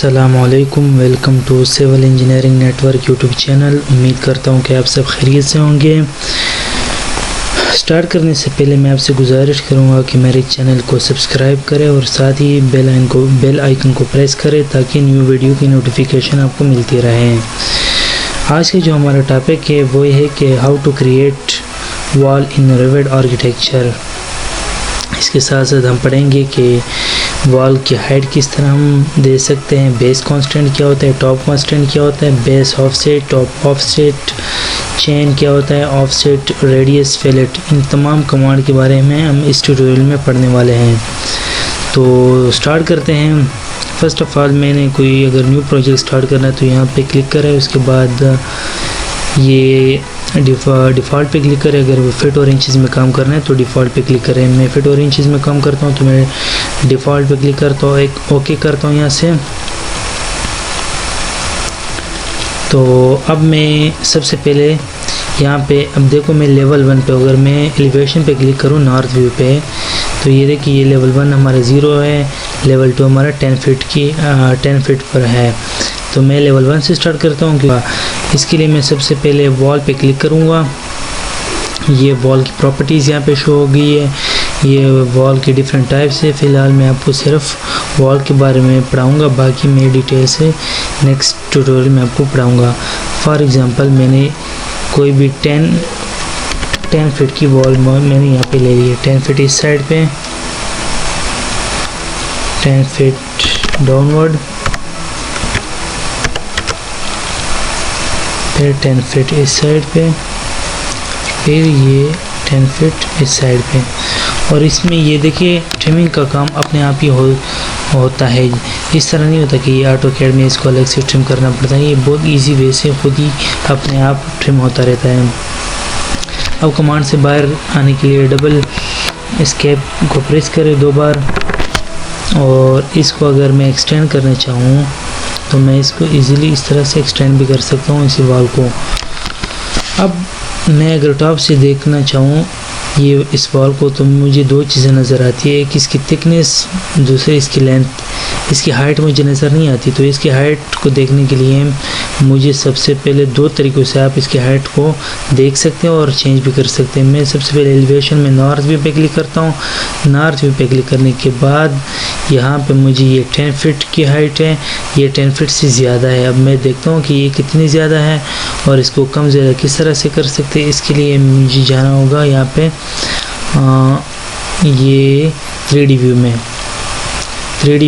अस्सलामुअलैकुम, welcome to civil engineering network YouTube channel. उम्मीद करता हूँ कि आप सब खैरियत से होंगे। स्टार्ट करने से पहले मैं आपसे गुजारिश करूँगा कि मेरे चैनल को सब्सक्राइब करें और साथ ही बेल आइकन को प्रेस करें ताकि न्यू वीडियो की नोटिफिकेशन आपको मिलती रहे। आज का जो हमारा टॉपिक है वो है कि how to create wall in Revit architecture. इसके साथ साथ हम पढ़ेंगे कि वॉल की हाइट किस तरह हम दे सकते हैं, बेस कांस्टेंट क्या होता है, टॉप कांस्टेंट क्या होता है, base offset, top offset, chain क्या होता है, ऑफसेट, रेडियस, फिलेट, इन तमाम कमांड के बारे में हम इस ट्यूटोरियल में पढ़ने वाले हैं। तो स्टार्ट करते हैं। फर्स्ट ऑफ ऑल मैंने कोई अगर न्यू प्रोजेक्ट स्टार्ट करना है तो यहाँ पे क्लिक करें, उसके बाद ये डिफ़ॉल्ट पे क्लिक करें। अगर वो फिट और इंचज़ में काम करना है तो डिफ़ॉल्ट पे क्लिक करें। मैं फिट और इंचज़ में काम करता हूँ तो मैं डिफ़ॉल्ट पे क्लिक करता हूँ, एक ओके करता हूँ यहाँ से। तो अब मैं सबसे पहले यहाँ पे अब देखो मैं लेवल 1 पे अगर मैं एलिवेशन पे क्लिक करूँ नॉर्थ व्यू पे तो ये देखिए ये लेवल 1 हमारा 0 है, लेवल 2 हमारा 10 फीट पर है। तो मैं लेवल 1 से स्टार्ट करता हूँ। इसके लिए मैं सबसे पहले वॉल पे क्लिक करूँगा। ये वॉल की प्रॉपर्टीज़ यहाँ पे शो हो गई है। ये वॉल की डिफरेंट टाइप्स है। फ़िलहाल मैं आपको सिर्फ वॉल के बारे में पढ़ाऊँगा, बाकी मैं डिटेल से नेक्स्ट ट्यूटोरियल में आपको पढ़ाऊँगा। फॉर एग्ज़ाम्पल मैंने कोई भी 10 फीट की वॉल मैंने यहाँ पे ले ली है। 10 फीट इस साइड पे, 10 फीट डाउनवर्ड, फिर 10 फीट इस साइड पे, फिर ये 10 फीट इस साइड पे। और इसमें ये देखिए ट्रिमिंग का काम अपने आप ही होता है। इस तरह नहीं होता कि ये AutoCAD में इसको अलग से ट्रिम करना पड़ता है। ये बहुत इजी वे से खुद ही अपने आप ट्रिम होता रहता है। अब कमांड से बाहर आने के लिए डबल एस्केप को प्रेस करें 2 बार। और इसको अगर मैं एक्सटेंड करना चाहूँ तो मैं इसको इजीली इस तरह से एक्सटेंड भी कर सकता हूँ इसी वॉल को। अब मैं अगर टॉप से देखना चाहूँ ये इस वॉल को तो मुझे 2 चीज़ें नज़र आती है, एक इसकी थिकनेस, दूसरी इसकी लेंथ। इसकी हाइट मुझे नज़र नहीं आती, तो इसकी हाइट को देखने के लिए मुझे सबसे पहले 2 तरीक़ों से आप इसकी हाइट को देख सकते हैं और चेंज भी कर सकते हैं। मैं सबसे पहले एलिवेशन में नॉर्थ व्यू पे क्लिक करता हूँ। नॉर्थ व्यू पे क्लिक करने के बाद यहाँ पे मुझे ये 10 फीट की हाइट है, ये 10 फीट से ज़्यादा है। अब मैं देखता हूँ कि ये कितनी ज़्यादा है और इसको कम ज़्यादा किस तरह से कर सकते हैं। इसके लिए मुझे जाना होगा यहाँ पे ये 3D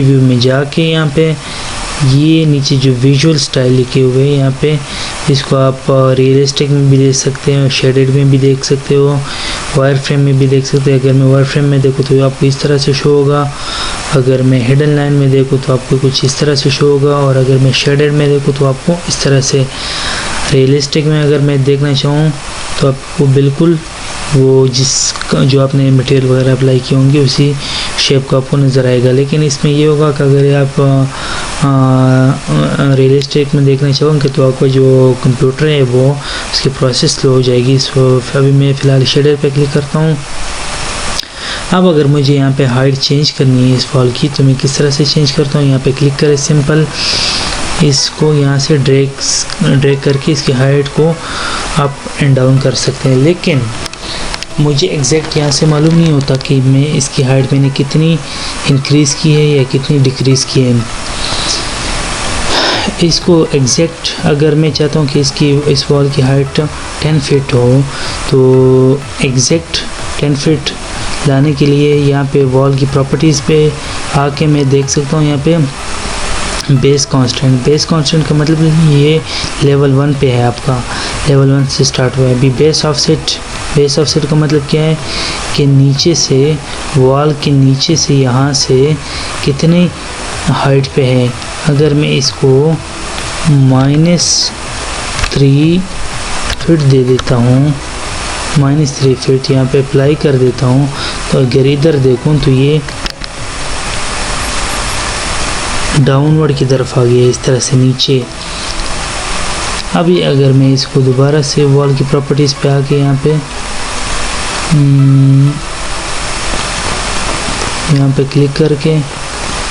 व्यू में जाके यहाँ पे ये नीचे जो विजुअल स्टाइल लिखे हुए हैं यहाँ पे इसको आप रियलिस्टिक में भी देख सकते हैं, शेडेड में भी देख सकते हो, वायर फ्रेम में भी देख सकते हैं। अगर मैं वायर फ्रेम में देखूँ तो आपको इस तरह से शो होगा, अगर मैं हिडन लाइन में देखूँ तो आपको कुछ इस तरह से शो होगा, और अगर मैं शेडेड में देखूँ तो आपको इस तरह से। रियलिस्टिक में अगर मैं देखना चाहूँ तो आपको बिल्कुल वो जो आपने मटेरियल वगैरह अप्लाई किए होंगे उसी शेप का आपको नज़र आएगा। लेकिन इसमें ये होगा कि अगर आप रियलिस्टिक में देखना चाहोगे तो आपका जो कंप्यूटर है वो उसकी प्रोसेस स्लो हो जाएगी। सो अभी मैं फ़िलहाल शेडर पे क्लिक करता हूँ। अब अगर मुझे यहाँ पे हाइट चेंज करनी है इस वॉल की तो मैं किस तरह से चेंज करता हूँ, यहाँ पे क्लिक करें, सिंपल इसको यहाँ से ड्रैग करके इसकी हाइट को अप एंड डाउन कर सकते हैं। लेकिन मुझे एग्जैक्ट यहाँ से मालूम नहीं होता कि मैं इसकी हाइट मैंने कितनी इंक्रीज़ की है या कितनी डिक्रीज़ की है। इसको एग्जैक्ट अगर मैं चाहता हूँ कि इस वॉल की हाइट 10 फीट हो तो एग्जैक्ट 10 फीट लाने के लिए यहाँ पे वॉल की प्रॉपर्टीज़ पे आके मैं देख सकता हूँ यहाँ पे बेस कांस्टेंट का मतलब ये लेवल 1 पे है, आपका लेवल 1 से स्टार्ट हुआ है। अभी बेस ऑफसेट का मतलब क्या है कि नीचे से वॉल के नीचे से यहाँ से कितने हाइट पे है। अगर मैं इसको -3 फीट दे देता हूँ, -3 फीट यहाँ पे अप्लाई कर देता हूँ तो अगर इधर देखूँ तो ये डाउनवर्ड की तरफ आ गया इस तरह से नीचे। अभी अगर मैं इसको दोबारा से वॉल की प्रॉपर्टीज़ पे आके यहाँ पे क्लिक करके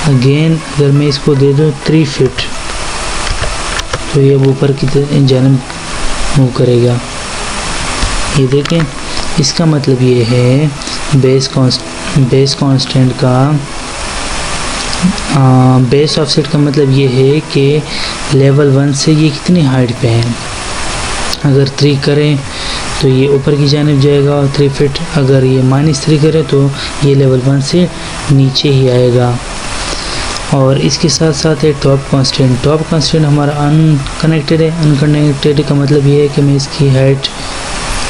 अगेन अगर मैं इसको दे दूँ 3 फीट तो ये अब ऊपर की जानब मूव करेगा। ये देखें, इसका मतलब ये है बेस कांस्टेंट का बेस ऑफसेट का मतलब ये है कि लेवल 1 से ये कितनी हाइट पे है। अगर 3 करें तो ये ऊपर की जानिब जाएगा 3 फीट, अगर ये -3 करें तो ये लेवल 1 से नीचे ही आएगा। और इसके साथ साथ है टॉप कांस्टेंट हमारा अनकनेक्टेड है। अनकनेक्टेड का मतलब ये है कि मैं इसकी हाइट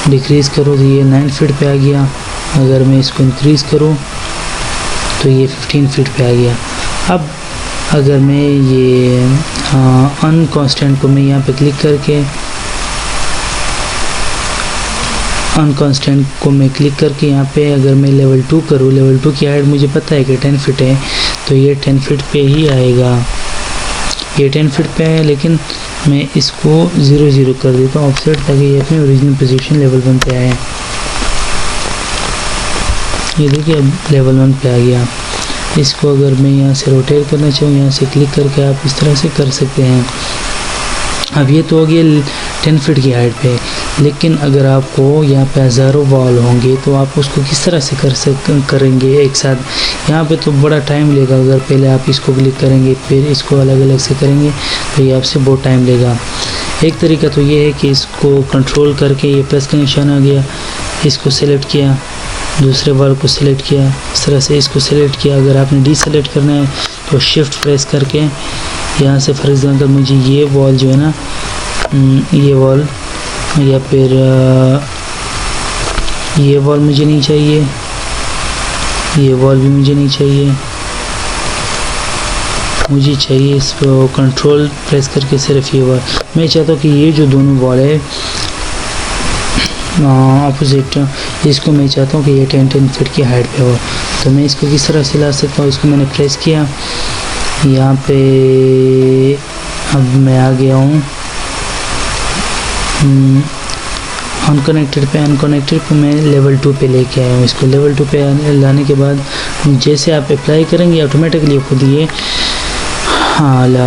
डिक्रीज़ करूँ तो ये 9 फीट पे आ गया, अगर मैं इसको इंक्रीज़ करूँ तो ये 15 फीट पे आ गया। अब अगर मैं ये अनकांस्टेंट को मैं यहाँ पे क्लिक करके यहाँ पे अगर मैं लेवल 2 करूँ, लेवल 2 की हाइट मुझे पता है कि 10 फीट है, तो ये 10 फीट पे ही आएगा। ये 10 फीट पे है, लेकिन मैं इसको 0 कर देता हूँ ऑफसेट, ताकि ये अपनी ओरिजिनल पोजीशन लेवल 1 पे आए। ये देखिए अब लेवल 1 पे आ गया। इसको अगर मैं यहाँ से रोटेट करना चाहूँ, यहाँ से क्लिक करके आप इस तरह से कर सकते हैं। अब ये तो हो गया 10 फीट की हाइट पे, लेकिन अगर आपको यहाँ पे हज़ारों वॉल होंगे तो आप उसको किस तरह से करेंगे एक साथ। यहाँ पे तो बड़ा टाइम लेगा, अगर पहले आप इसको क्लिक करेंगे फिर इसको अलग अलग से करेंगे तो ये आपसे बहुत टाइम लेगा। एक तरीका तो ये है कि इसको कंट्रोल करके, ये प्लस का निशान आ गया, इसको सेलेक्ट किया, दूसरे वॉल को सिलेक्ट किया, इस तरह से इसको सिलेक्ट किया। अगर आपने डीसेलेक्ट करना है तो शिफ्ट प्रेस करके यहाँ से फॉर एग्जांपल मुझे ये वॉल जो है ना, ये वॉल या फिर ये वॉल मुझे नहीं चाहिए, ये वॉल भी मुझे नहीं चाहिए, मुझे चाहिए इसको कंट्रोल प्रेस करके सिर्फ ये वॉल। मैं चाहता हूँ कि ये जो दोनों वॉल है अपोजिट, इसको मैं चाहता हूँ कि ये 10 फीट की हाइट पे हो। तो मैं इसको किस तरह से ला सकता हूँ, इसको मैंने प्रेस किया, यहाँ पे अब मैं आ गया हूँ अनकनेक्टेड पे मैं लेवल 2 पे लेके आया हूँ। इसको लेवल 2 पे लाने के बाद जैसे आप अप्लाई करेंगे ऑटोमेटिकली खुद ये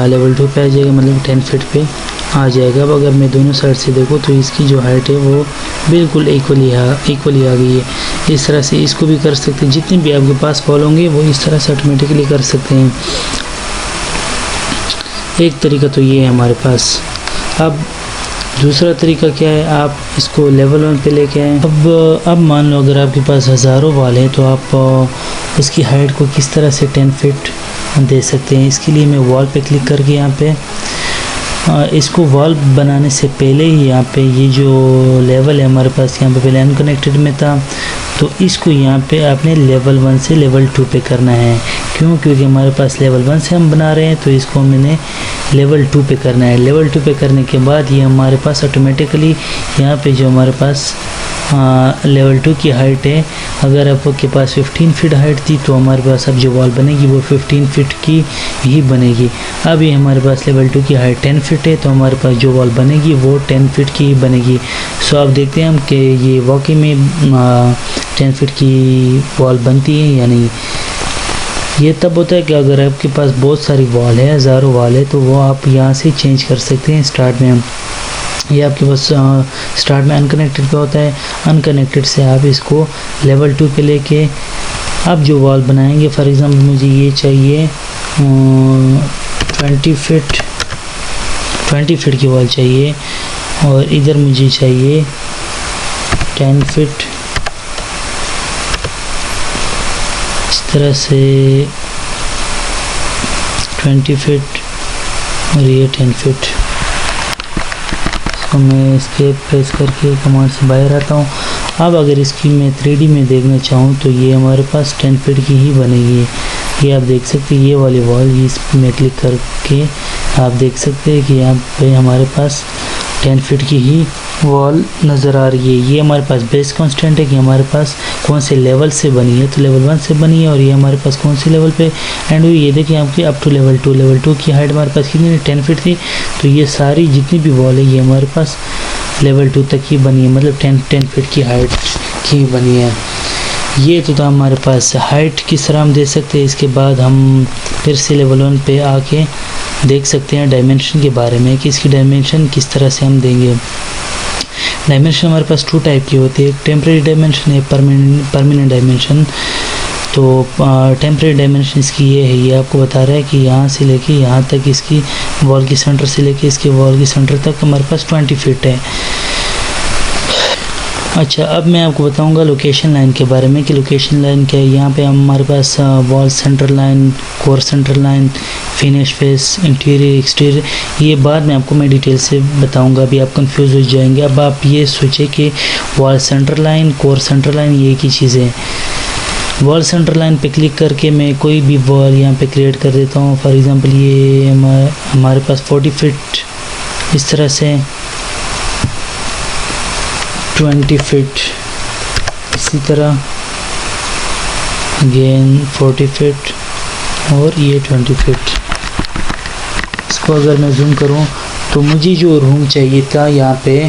लेवल 2 पे आ जाएगा, मतलब 10 फीट पे आ जाएगा। अब अगर मैं दोनों साइड से देखूँ तो इसकी जो हाइट है वो बिल्कुल इक्वली आ गई है। इस तरह से इसको भी कर सकते हैं, जितने भी आपके पास वॉल होंगे वो इस तरह से ऑटोमेटिकली कर सकते हैं। एक तरीका तो ये है हमारे पास। अब दूसरा तरीका क्या है, आप इसको लेवल 1 पे लेके आएँ। अब मान लो अगर आपके पास हज़ारों वॉल हैं तो आप इसकी हाइट को किस तरह से 10 फीट दे सकते हैं। इसके लिए मैं वॉल पे क्लिक करके यहाँ पे इसको वॉल बनाने से पहले ही यहाँ पे ये जो लेवल है हमारे पास यहाँ पे पहले अनकनेक्टेड में था, तो इसको यहाँ पे आपने लेवल 1 से लेवल 2 पे करना है। क्यों? क्योंकि हमारे पास लेवल 1 से हम बना रहे हैं, तो इसको मैंने लेवल 2 पे करना है। लेवल 2 पे करने के बाद ये हमारे पास ऑटोमेटिकली यहाँ पे जो हमारे पास लेवल 2 की हाइट है, अगर आपके पास 15 फीट हाइट थी तो हमारे पास अब जो वॉल बनेगी वो 15 फीट की ही बनेगी। अब ये हमारे पास लेवल 2 की हाइट 10 फीट है, तो हमारे पास जो वॉल बनेगी वो 10 फीट की ही बनेगी। सो आप देखते हैं हम कि ये वाकई में 10 फीट की वॉल बनती है या नहीं। ये तब होता है कि अगर आपके पास बहुत सारी वॉल है, हज़ारों वॉल है, तो वो आप यहाँ से चेंज कर सकते हैं। स्टार्ट में ये आपके पास स्टार्ट में अनकनेक्टेड पे होता है, अनकनेक्टेड से आप इसको लेवल 2 पे लेके आप जो वॉल बनाएंगे, फॉर एग्जांपल मुझे ये चाहिए 20 फीट की वॉल चाहिए, और इधर मुझे चाहिए 10 फीट। इस तरह से 20 फीट और ये 10 फीट। इसको मैं एस्केप प्रेस करके कमांड से बाहर आता हूँ। अब अगर इसकी मैं 3D में देखना चाहूँ तो ये हमारे पास 10 फीट की ही बनेगी। ये आप देख सकते हैं, ये वाली वॉल, इस में क्लिक करके आप देख सकते हैं कि यहाँ पे हमारे पास 10 फीट की ही वॉल नज़र आ रही है। ये हमारे पास बेस कांस्टेंट है कि हमारे पास कौन से लेवल से बनी है, तो लेवल 1 से बनी है। और ये हमारे पास कौन से लेवल पे एंड हुई, ये देखिए आपकी अप टू लेवल 2। लेवल 2 की हाइट हमारे पास कितनी 10 फीट थी, तो ये सारी जितनी भी वॉल है ये हमारे पास लेवल 2 तक ही बनी है, मतलब 10 फीट की हाइट की बनी है। ये तो था हमारे पास हाइट किस तरह हम दे सकते हैं। इसके बाद हम फिर से लेवल 1 पे आके देख सकते हैं डायमेंशन के बारे में कि इसकी डायमेंशन किस तरह से हम देंगे। डायमेंशन हमारे पास 2 टाइप की होती है, एक टेम्परेरी डायमेंशन, एक परमानेंट डायमेंशन। तो टेम्परेरी डायमेंशन इसकी ये है, ये आपको बता रहा है कि यहाँ से लेके यहाँ तक, इसकी वॉल की सेंटर से लेके इसके वॉल की सेंटर तक हमारे पास 20 फीट है। अच्छा, अब मैं आपको बताऊंगा लोकेशन लाइन के बारे में कि लोकेशन लाइन क्या है। यहाँ पे हमारे पास wall centre line, core centre line, finish face, interior, exterior, ये बाद में आपको मैं डिटेल से बताऊंगा, अभी आप कंफ्यूज हो जाएंगे। अब आप ये सोचें कि wall centre line, core centre line ये एक ही चीज़ है। वॉल सेंटर लाइन पे क्लिक करके मैं कोई भी वॉल यहाँ पे क्रिएट कर देता हूँ। फॉर एग्ज़ाम्पल ये हमारे पास 40 फीट इस तरह से, 20 फीट इसी तरह, अगेन 40 फीट और ये 20 फीट। इसको अगर मैं जूम करूं तो मुझे जो रूम चाहिए था यहाँ पे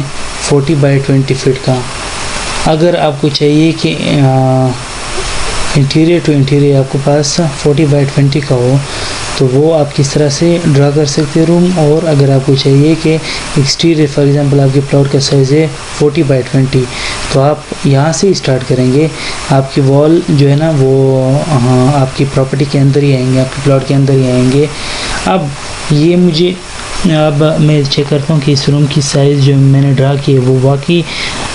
40 बाई 20 फीट का। अगर आपको चाहिए कि इंटीरियर टू इंटीरियर आपको पास 40 बाई 20 का हो तो वो आप किस तरह से ड्रा कर सकते हैं रूम। और अगर आपको चाहिए कि एक्सटीरियर, फॉर एग्जांपल आपके प्लॉट का साइज़ है 40 बाई 20, तो आप यहाँ से स्टार्ट करेंगे। आपकी वॉल जो है ना वो आपकी प्रॉपर्टी के अंदर ही आएंगे, आपके प्लॉट के अंदर ही आएंगे। अब ये मुझे, अब मैं चेक करता हूँ कि इस रूम की साइज़ जो मैंने ड्रा की है वो वाकई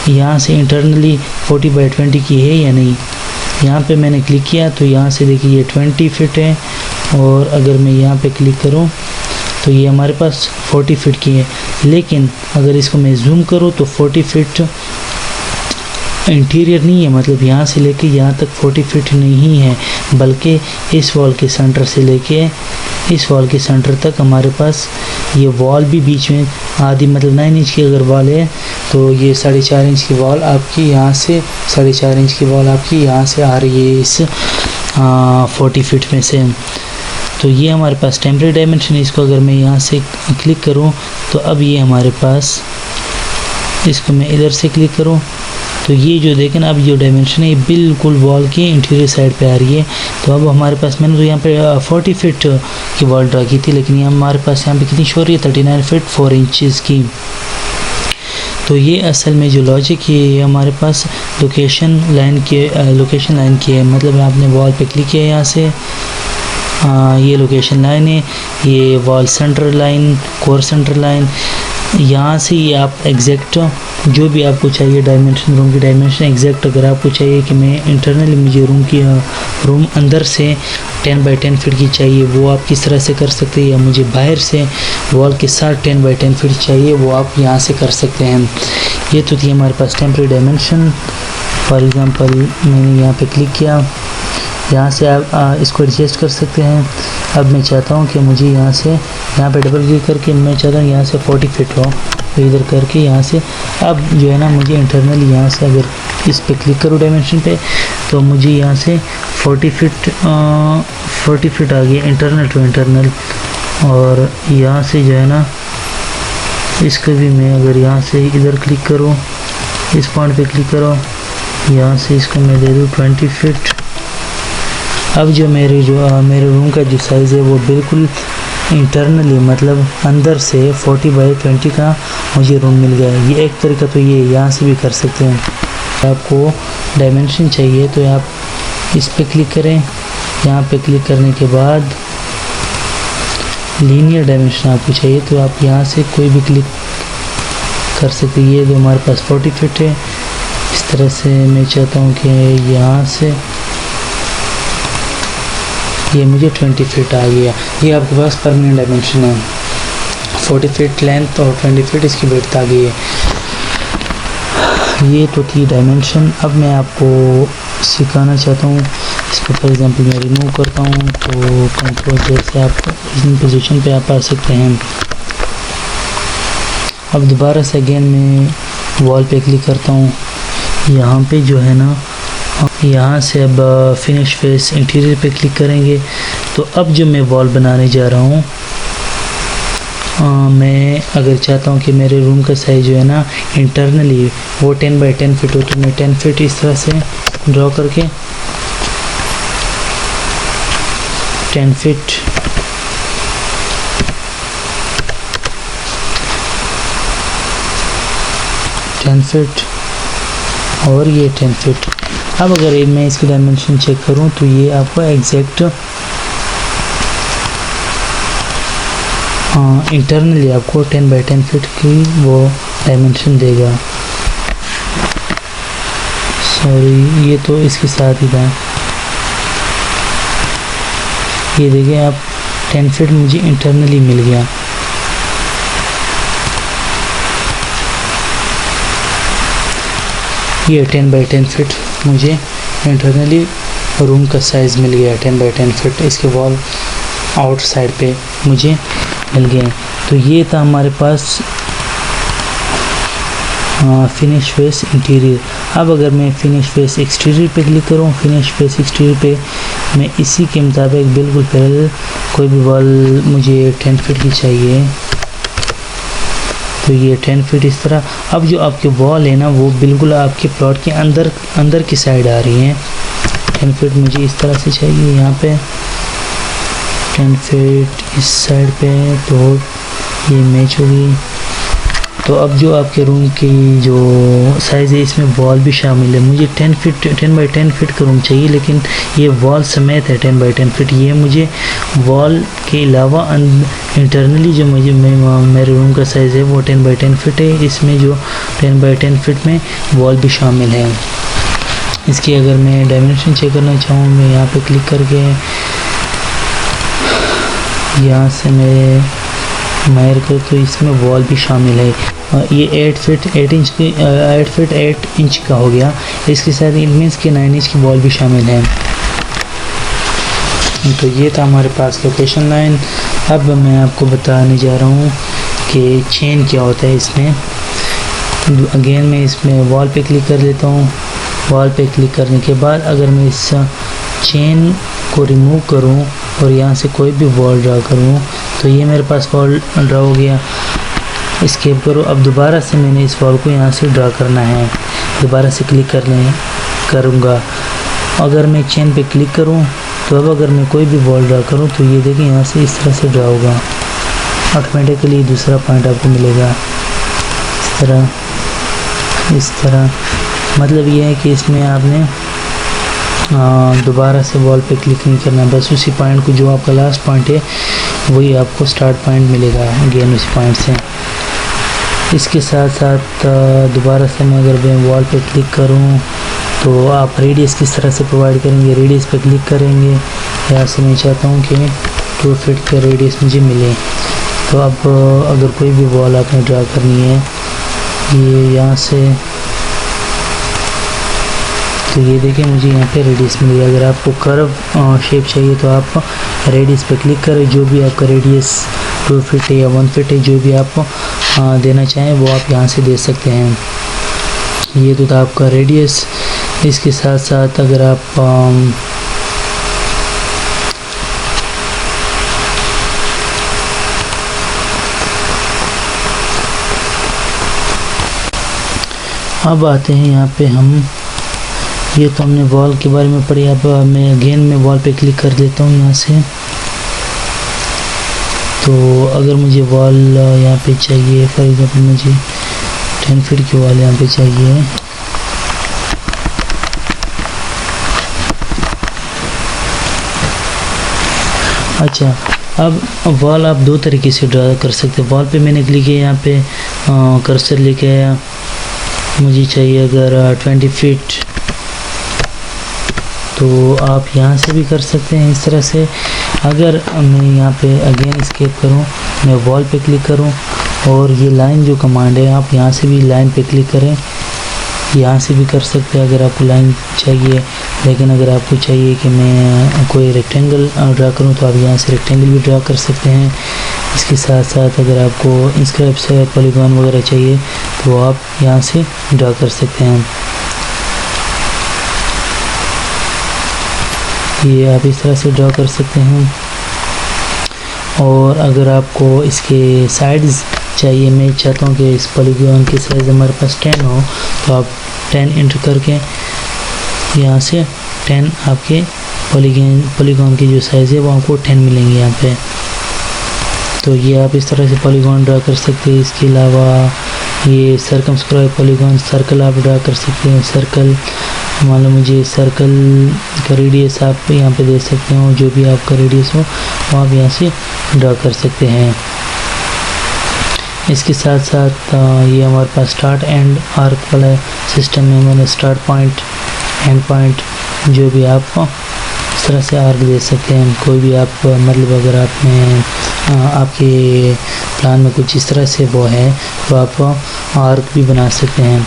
यहाँ से इंटरनली 40 बाई 20 की है या नहीं। यहाँ पे मैंने क्लिक किया तो यहाँ से देखिए ये 20 फीट है, और अगर मैं यहाँ पे क्लिक करूँ तो ये हमारे पास 40 फीट की है। लेकिन अगर इसको मैं जूम करूँ तो 40 फीट इंटीरियर नहीं है, मतलब यहाँ से लेके यहाँ तक 40 फीट नहीं है, बल्कि इस वॉल के सेंटर से लेके इस वॉल के सेंटर तक हमारे पास ये वॉल भी बीच में आधी, मतलब 9 इंच की अगर वॉल है तो ये 4.5 इंच की वॉल आपकी यहाँ से, 4.5 इंच की वॉल आपकी यहाँ से आ रही है इस 40 फीट में से। तो ये हमारे पास टेम्परेरी डायमेंशन है। इसको अगर मैं यहाँ से क्लिक करूँ तो अब ये हमारे पास, इसको मैं इधर से क्लिक करूँ तो ये जो देखें ना, अब ये डायमेंशन है ये बिल्कुल वॉल की इंटीरियर साइड पे आ रही है। तो अब हमारे पास, मैंने तो यहाँ पे 40 फीट की वॉल ड्रा की थी, लेकिन ये हमारे पास यहाँ पे कितनी शो रही है 39 फीट 4 इंचज़ की। तो ये असल में जो लॉजिक है ये हमारे पास लोकेशन लाइन की है। मतलब आपने वॉल पे क्लिक किया यहाँ से, ये लोकेशन लाइन है, ये wall centre line, core centre line, यहाँ से ये आप एग्जैक्ट जो भी आपको चाहिए डायमेंशन, रूम की डायमेंशन एग्जैक्ट अगर आपको चाहिए कि मैं इंटरनली मुझे रूम अंदर से 10 बाई 10 फीट की चाहिए, वो आप किस तरह से कर सकते हैं, या मुझे बाहर से वॉल के साथ 10 बाई 10 फीट चाहिए, वो आप यहाँ से कर सकते हैं। ये तो थी हमारे पास टेम्परेरी डायमेंशन। फॉर एग्ज़ाम्पल मैंने यहाँ पे क्लिक किया, यहाँ से आप इसको एडजस्ट कर सकते हैं। अब मैं चाहता हूँ कि मुझे यहाँ से, यहाँ पे डबल क्लिक करके मैं चाहता हूँ यहाँ से 40 फीट हो, तो इधर करके यहाँ से, अब जो है ना मुझे इंटरनली यहाँ से अगर इस पे क्लिक करूँ डायमेंशन पे तो मुझे यहाँ से 40 फीट आ गया इंटरनल टू इंटरनल। और यहाँ से जो है ना इसको भी मैं अगर यहाँ से इधर क्लिक करूँ, इस पॉइंट पे क्लिक करो, यहाँ से इसको मैं दे दूँ 20 फीट। अब जो मेरे रूम का जो साइज़ है वो बिल्कुल इंटरनली, मतलब अंदर से 40 बाई 20 का मुझे रूम मिल गया है। ये एक तरीका तो ये यहाँ से भी कर सकते हैं। आपको डायमेंशन चाहिए तो आप इस पे क्लिक करें, यहाँ पे क्लिक करने के बाद लीनियर डायमेंशन आपको चाहिए तो आप यहाँ से कोई भी क्लिक कर सकते हैं। ये जो हमारे पास 40 फीट है, इस तरह से मैं चाहता हूँ कि यहाँ से ये मुझे 20 फीट आ गया। ये आपके पास परमानेंट डायमेंशन है, 40 फीट लेंथ और 20 फीट इसकी विड्थ आ गई है। ये तो थी डायमेंशन। अब मैं आपको सिखाना चाहता हूँ, इसको फॉर एग्जांपल मैं रिमूव करता हूँ तो कंट्रोल जेड से आप इस पोजीशन पे आप आ सकते हैं। अब दोबारा से अगेन मैं वॉल पे क्लिक करता हूँ, यहाँ पे जो है ना, यहाँ से अब फिनिश फेस इंटीरियर पे क्लिक करेंगे तो अब जो मैं वॉल बनाने जा रहा हूँ, मैं अगर चाहता हूँ कि मेरे रूम का साइज़ जो है ना इंटरनली वो 10 बाई 10 फीट हो तो मैं 10 फीट इस तरह से ड्रॉ करके 10 फीट और ये 10 फीट। अब अगर मैं इसकी डायमेंशन चेक करूं तो ये आपको एग्जैक्ट इंटरनली आपको 10 बाई 10 फीट की वो डायमेंशन देगा। सॉरी, ये तो इसके साथ ही था। ये देखिए आप 10 फीट मुझे इंटरनली मिल गया। ये 10 बाई 10 फीट मुझे इंटरनली रूम का साइज़ मिल गया। 10 बाई 10 फीट इसके वॉल आउट साइड पे मुझे मिल गए। तो ये था हमारे पास फिनिश फेस इंटीरियर। अब अगर मैं फिनिश फेस एक्सटीरियर पे क्लिक करूँ, फिनिश फेस एक्सटीरियर पे मैं इसी के मुताबिक बिल्कुल पैरेलल कोई भी वॉल मुझे 10 फीट की चाहिए, तो ये 10 फीट इस तरह। अब जो आपके वॉल है ना वो बिल्कुल आपके प्लॉट के अंदर की साइड आ रही है। 10 फीट मुझे इस तरह से चाहिए, यहाँ पे 10 फीट इस साइड पे, तो ये मैच होगी। तो अब जो आपके रूम की जो साइज़ है इसमें वॉल भी शामिल है। मुझे 10 बाई 10 फीट का रूम चाहिए, लेकिन ये वॉल समेत है 10 बाई 10 फीट। ये मुझे वॉल के अलावा इंटरनली जो मेरे रूम का साइज़ है वो 10 बाई 10 फीट है। इसमें जो 10 बाई 10 फीट में वॉल भी शामिल है। इसकी अगर मैं डायमेंशन चेक करना चाहूँ, मैं यहाँ पे क्लिक करके यहाँ से मैं मायर कर, तो इसमें वॉल भी शामिल है। ये 8 फीट 8 इंच का हो गया। इसके साथ इट मीन्स कि 9 इंच की वॉल भी शामिल है। तो ये था हमारे पास लोकेशन लाइन। अब मैं आपको बताने जा रहा हूँ कि चेन क्या होता है इसमें। अगेन मैं इसमें वॉल पे क्लिक कर लेता हूँ। वॉल पे क्लिक करने के बाद अगर मैं इस चेन को रिमूव करूँ और यहाँ से कोई भी वॉल ड्रा करूँ, तो ये मेरे पास वॉल ड्रा हो गया। एस्केप करो। अब दोबारा से मैंने इस वॉल को यहाँ से ड्रा करना है, दोबारा से क्लिक करूँगा। अगर मैं चेन पे क्लिक करूँ तो अब अगर मैं कोई भी वॉल ड्रा करूँ तो ये देखिए यहाँ से इस तरह से ड्रा होगा। ऑटोमेटिकली दूसरा पॉइंट आपको मिलेगा इस तरह। मतलब ये है कि इसमें आपने दोबारा से वॉल पे क्लिक नहीं करना, बस उसी पॉइंट को, जो आपका लास्ट पॉइंट है वही आपको स्टार्ट पॉइंट मिलेगा अगेन उसी पॉइंट से। इसके साथ साथ दोबारा से मैं अगर मैं वॉल पे क्लिक करूं तो आप रेडियस किस तरह से प्रोवाइड करेंगे, रेडियस पे क्लिक करेंगे। यहाँ से मैं चाहता हूँ कि 2 फीट का रेडियस मुझे मिले। तो अब अगर कोई भी वॉल आपने ड्रा करनी है, ये यहाँ से, तो ये देखिए मुझे यहाँ पे रेडियस मिल गया। अगर आपको कर्व शेप चाहिए तो आप रेडियस पे क्लिक करें। जो भी आपका रेडियस 2 फीट है या 1 फीट है, जो भी आप देना चाहें वो आप यहाँ से दे सकते हैं। ये तो था आपका रेडियस। इसके साथ साथ अगर आप अब आते हैं यहाँ पे हम, ये तो हमने वॉल के बारे में पढ़ी। अब मैं अगेन में वॉल पे क्लिक कर देता हूँ यहाँ से। तो अगर मुझे वॉल यहाँ पे चाहिए, फॉर एग्जांपल मुझे 10 फीट की वॉल यहाँ पे चाहिए, अच्छा। अब वॉल आप 2 तरीके से ड्रा कर सकते हैं। वॉल पे मैंने क्लिक किया, यहाँ पे कर्सर लेके आया, मुझे चाहिए अगर 20 फीट, तो आप यहाँ से भी कर सकते हैं इस तरह से। अगर मैं यहाँ पे अगेन एस्केप करूँ, मैं वॉल पे क्लिक करूँ और ये लाइन जो कमांड है, आप यहाँ से भी लाइन पे क्लिक करें, यहाँ से भी कर सकते हैं अगर आपको लाइन चाहिए। लेकिन अगर आपको चाहिए कि मैं कोई रेक्टेंगल ड्रा करूँ तो आप यहाँ से रेक्टेंगल भी ड्रा कर सकते हैं। इसके साथ साथ अगर आपको इंस्क्राइब से पॉलीगॉन वगैरह चाहिए तो आप यहाँ से ड्रा कर सकते हैं। ये आप इस तरह से ड्रा कर सकते हैं। और अगर आपको इसके साइड्स चाहिए, मैं चाहता हूँ कि इस पॉलीगॉन की साइज़ हमारे पास 10 हो, तो आप 10 इंटर करके यहाँ से 10 आपके पॉलीगॉन की जो साइज़ है वो आपको 10 मिलेंगे यहाँ पे। तो ये आप इस तरह से पॉलीगॉन ड्रा कर सकते हैं। इसके अलावा ये सर्कमस्क्राइब पॉलीगॉन सर्कल आप ड्रा कर सकते हैं। सर्कल मान लो मुझे सर्कल का रेडियस आप यहाँ पे दे सकते हो, जो भी आपका रेडियस हो वो आप यहाँ से ड्रा कर सकते हैं। इसके साथ साथ ये हमारे पास स्टार्ट एंड आर्क वाला सिस्टम है। मैंने स्टार्ट पॉइंट एंड पॉइंट जो भी आप इस तरह से आर्क दे सकते हैं। कोई भी आप मतलब अगर आपने आपके प्लान में कुछ इस तरह से वो है तो आप आर्क भी बना सकते हैं।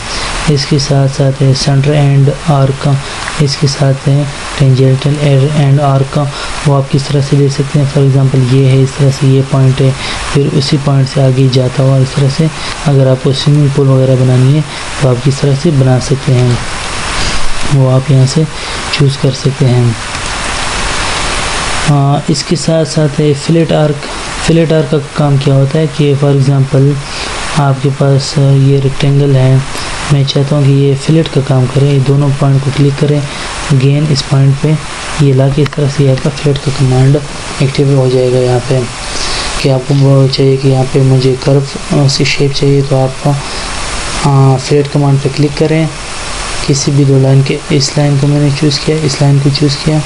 इसके साथ साथ है सेंटर एंड आर्क, इसके साथ है टेंजेंटल एंड आर्क, वो आप किस तरह से दे सकते हैं। फॉर एग्जांपल ये है, इस तरह से ये पॉइंट है, फिर उसी पॉइंट से आगे जाता हुआ इस तरह से अगर आपको स्विमिंग पूल वगैरह बनानी है तो आप किस तरह से बना सकते हैं, वो आप यहाँ से चूज़ कर सकते हैं। इसके साथ साथ है फिलेट आर्क। फिलेट आर्क का काम क्या होता है कि फॉर एग्जांपल आपके पास ये रेक्टेंगल है, मैं चाहता हूँ कि ये फिलेट का काम करे। ये दोनों पॉइंट को क्लिक करें, अगेन इस पॉइंट पे ये ला के इस तरह से आपका फिलेट का कमांड एक्टिव हो जाएगा। यहाँ पे कि आपको वो चाहिए कि यहाँ पे मुझे कर्व सी शेप चाहिए तो आप फिलेट कमांड पे क्लिक करें। किसी भी दो लाइन के, इस लाइन को मैंने चूज़ किया, इस लाइन को चूज़ किया,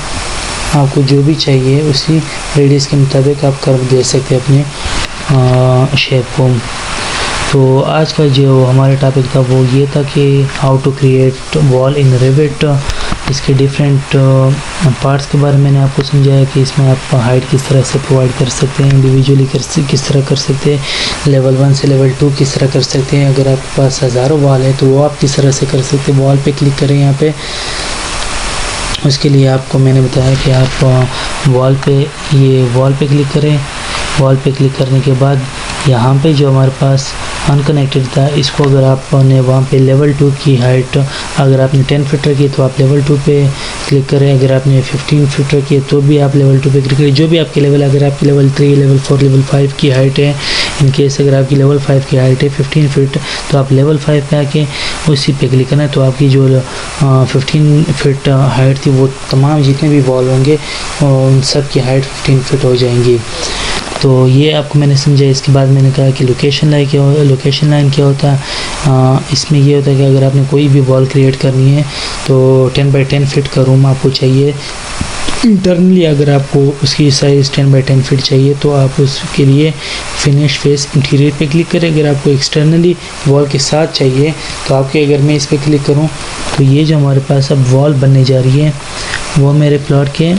आपको जो भी चाहिए उसी रेडियस के मुताबिक आप कर्व दे सकते हैं अपने शेप को। तो आज का जो हमारे टॉपिक था वो ये था कि how to create wall in Revit. इसके डिफरेंट पार्ट्स के बारे में मैंने आपको समझाया कि इसमें आप हाइट किस तरह से प्रोवाइड कर सकते हैं, इंडिविजुअली किस तरह कर सकते हैं, लेवल 1 से लेवल 2 किस तरह कर सकते हैं। अगर आपके पास हज़ारों वॉल है तो वो आप किस तरह से कर सकते हैं। वॉल पे क्लिक करें यहाँ पे, उसके लिए आपको मैंने बताया कि आप वॉल पे क्लिक करें। वॉल पे क्लिक करने के बाद यहाँ पे जो हमारे पास अनकनेक्टेड था, इसको अगर आपने वहाँ पे लेवल 2 की हाइट अगर आपने 10 फीट रखी तो आप लेवल 2 पे क्लिक करें। अगर आपने 15 फीट रखी है तो भी आप लेवल 2 पे क्लिक करें। जो भी आपके लेवल, अगर आपकी लेवल 3, लेवल 4, लेवल 5 की हाइट है, इन केस अगर आपकी लेवल 5 की हाइट है 15 फीट तो आप लेवल 5 पे आके उसी पे क्लिक करना है। तो आपकी जो 15 फीट हाइट थी वो तमाम जितने भी वॉल होंगे उन सब की हाइट 15 फीट हो जाएंगी। तो ये आपको मैंने समझा। इसके बाद मैंने कहा कि लोकेशन लाइन क्या होता है। इसमें ये होता है कि अगर आपने कोई भी वॉल क्रिएट करनी है तो 10 बाई 10 फीट का रूम आपको चाहिए। इंटरनली अगर आपको उसकी साइज़ 10 बाई 10 फीट चाहिए तो आप उसके लिए फिनिश फेस इंटीरियर पे क्लिक करें। अगर आपको एक्सटर्नली वॉल के साथ चाहिए तो आपके, अगर मैं इस पर क्लिक करूँ तो ये जो हमारे पास अब वॉल बनने जा रही है वो मेरे प्लॉट के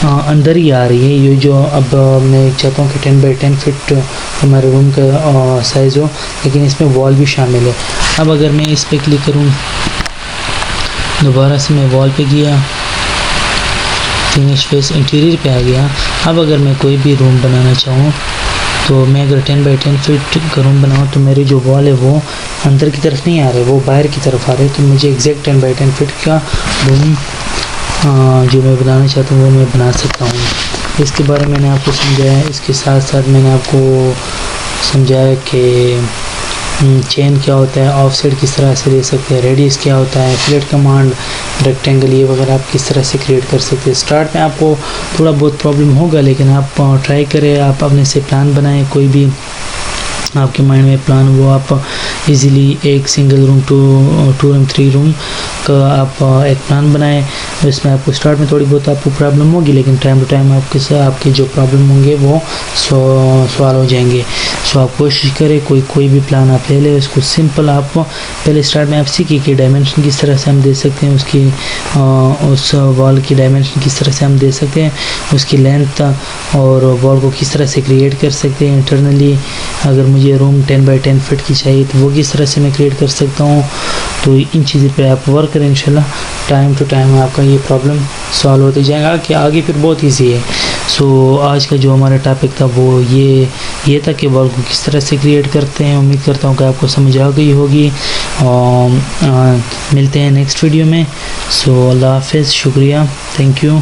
अंदर ही आ रही है। ये जो अब मैं चाहता हूँ कि 10 बाई 10 फीट हमारे रूम का साइज़ हो, लेकिन इसमें वॉल भी शामिल है। अब अगर मैं इस पर क्लिक करूँ, दोबारा से मैं वॉल पे गया, फिनिश फेस इंटीरियर पे आ गया। अब अगर मैं कोई भी रूम बनाना चाहूँ तो मैं अगर 10 बाई 10 फीट का रूम बनाऊँ तो मेरी जो वॉल है वो अंदर की तरफ नहीं आ रहे, वो बाहर की तरफ आ रहे। तो मुझे एग्जैक्ट 10 बाई 10 फीट का रूम जो मैं बनाना चाहता हूँ वो मैं बना सकता हूँ। इसके बारे में मैंने आपको समझाया। इसके साथ साथ मैंने आपको समझाया कि चेन क्या होता है, ऑफसेट किस तरह से दे सकते हैं, रेडियस क्या होता है, फिलेट कमांड, रेक्टेंगल, ये वगैरह आप किस तरह से क्रिएट कर सकते हैं। स्टार्ट में आपको थोड़ा बहुत प्रॉब्लम होगा, लेकिन आप ट्राई करें, आप अपने से प्लान बनाएं। कोई भी आपके माइंड में प्लान वो आप इजीली एक सिंगल रूम 2 रूम 3 रूम का आप एक प्लान बनाएं। इसमें आपको स्टार्ट में थोड़ी बहुत आपको प्रॉब्लम होगी, लेकिन टाइम टू टाइम आपके जो प्रॉब्लम होंगे वो सॉल्व हो जाएंगे। सो आप कोशिश करें कोई भी प्लान आप ले लें, उसको सिंपल आप पहले स्टार्ट में आप सीखिए कि डायमेंशन किस तरह से हम दे सकते हैं, उसकी उस वॉल की डायमेंशन किस तरह से हम दे सकते हैं, उसकी लेंथ और वॉल को किस तरह से क्रिएट कर सकते हैं। इंटरनली अगर मुझे रूम 10 बाई 10 फीट की चाहिए तो वो किस तरह से मैं क्रिएट कर सकता हूँ। तो इन चीज़ों पे आप वर्क करें, इंशाल्लाह टाइम टू टाइम आपका ये प्रॉब्लम सॉल्व होते जाएगा कि आगे फिर बहुत ईजी है। सो आज का जो हमारा टॉपिक था वो ये था कि वॉल को किस तरह से क्रिएट करते हैं। उम्मीद करता हूँ कि आपको समझ आ गई होगी। मिलते हैं नेक्स्ट वीडियो में। सो अल्लाह हाफ़िज़, शुक्रिया, थैंक यू।